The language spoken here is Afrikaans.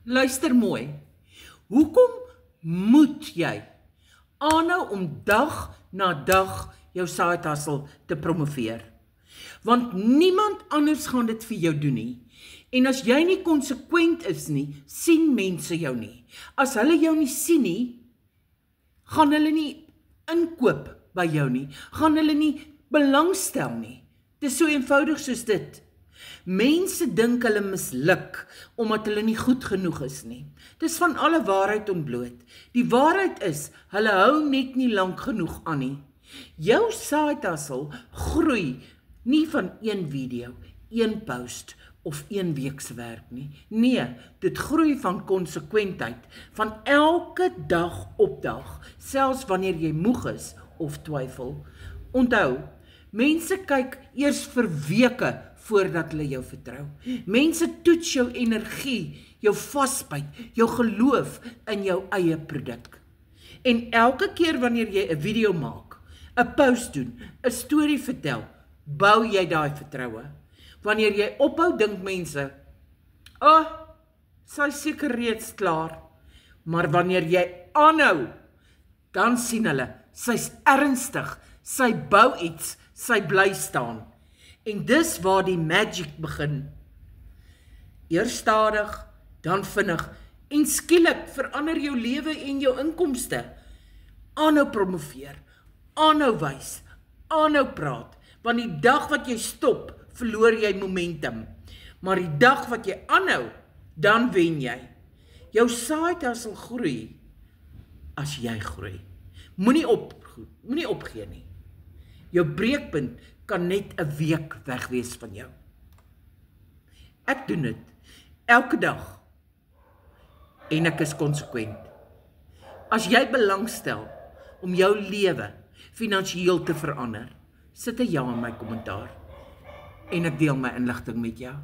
Luister mooi. Hoekom moet jy aanhou om dag na dag jou side hustle te promoveer? Want niemand anders gaan dit vir jou doen nie. En as jy nie konsekwent is nie, sien mense jou nie. As hulle jou nie sien nie, gaan hulle nie inkoop by jou nie, gaan hulle nie belangstel nie. Dit is so eenvoudig soos dit. Mense dink hulle misluk, omdat hulle nie goed genoeg is nie. Dis van alle waarheid ontbloot. Die waarheid is, hulle hou net nie lank genoeg aan nie. Jou side hustle groei nie van een video, een post of een week se werk nie. Nee, dit groei van konsekwentheid, van elke dag op dag, selfs wanneer jy moeg is of twyfel. Onthou, mense kyk eers vir weke voordat hulle jou vertrou. Mense toets jou energie, jou vasbyt, jou geloof in jou eie produk. En elke keer wanneer jy 'n video maak, 'n post doen, 'n storie vertel, bou jy daai vertroue. Wanneer jy ophou, dink mense, sy is seker reeds klaar. Maar wanneer jy aanhou, dan sien hulle, sy's ernstig, sy bou iets, sy bly staan. En dis waar die magic begin. Eers stadig, dan vinnig, en skielik verander jou lewe en jou inkomste. Aanhou promoveer, aanhou wys, aanhou praat, want die dag wat jy stop, verloor jy momentum. Maar die dag wat jy aanhou, dan wen jy. Jou side hustle groei, as jy groei. Moenie opgee nie. Jou breekpunt kan net 'n week weg wees van jou. Ek doen dit, elke dag. En ek is konsekwent. As jy belangstel om jou lewe finansiëel te verander, sit 'n ja in my kommentaar. En ek deel my inligting met jou.